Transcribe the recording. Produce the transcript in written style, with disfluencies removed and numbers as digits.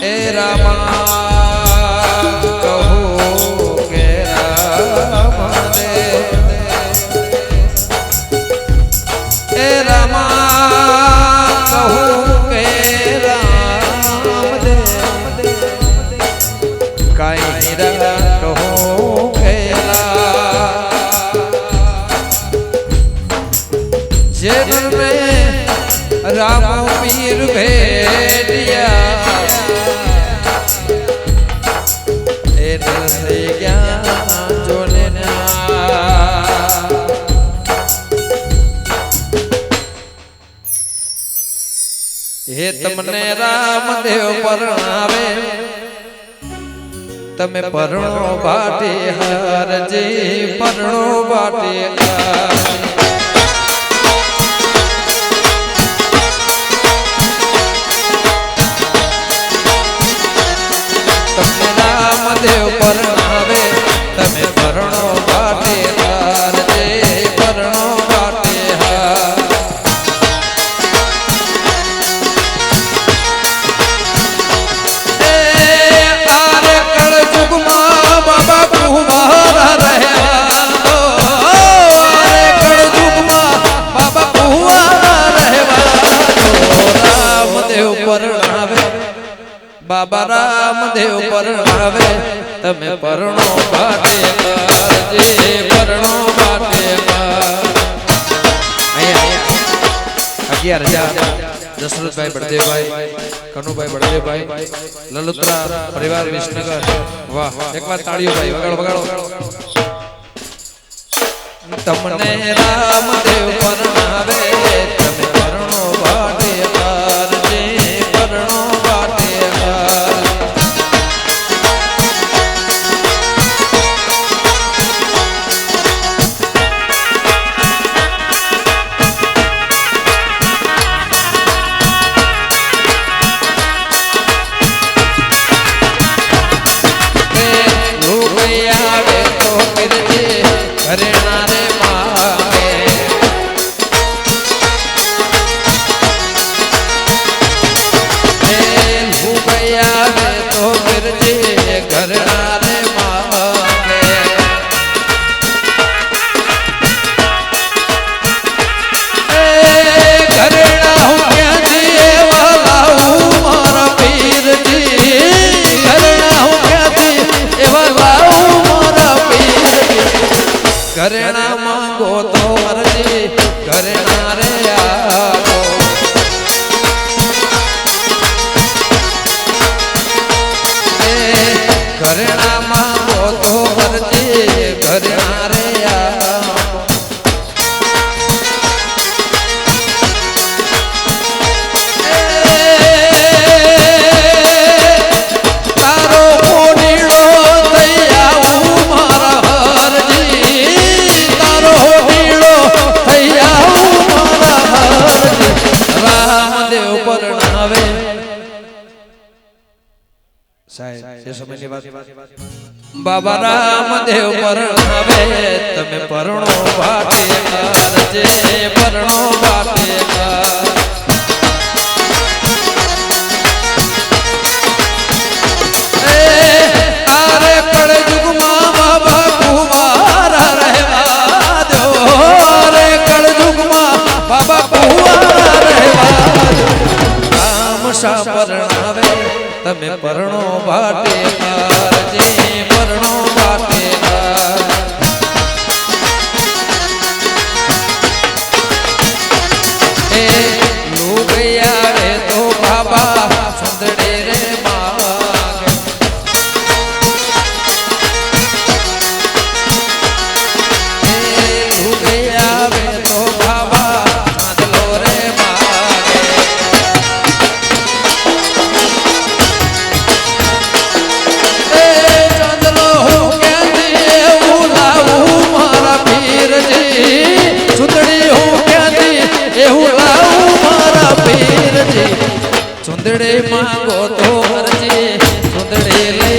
એ રામા કહો કે રામ દે એ રામા કહો કે રામ દે કાઈ રા કહો કે જેન में राम पीर भेटिया हे तमने रामदेव परणावे तमे परણો बाटे हारजे परણો बाटे तमने रामदेव परणावे तमे परણો बाटे हारजे परણો बाटे हार बाबा रामदेव परणावे तमे परણો बाटे करजे परણો बाटे कर 11,000 दशरथभाई बड़देवभाई कनुभाई बड़देवभाई ललुत्रा परिवार विसनगर वाह एक बार ताड़ियों भाई वगाड़ो वगाड़ो तमने रामदेव परणावे तमे परણો बाटे करजे परણો बाटे घरेणा मांगो तो मर्जी घरेणा रे आओ घरेणा मांगो तो मर्जी घरेणा रे आओ तारो कोडीड़ो बाबा रामदेव परणावे तमे परણો बाटे करजे परણો बाटे आरे कलयुग मां बाबा कुवारा रहवा दो रे कलयुग मां बाबा कुवारा रहवा दो राम सा परणावे तमे परણો बाटे करजे परણો बाटे ए लोग आवे तो बाबा सुंदड़े रे मांगे ए लोग आवे तो बाबा चांदलो रे मांगे सुंदड़े मांगो तो मर्जी सुंदड़े ले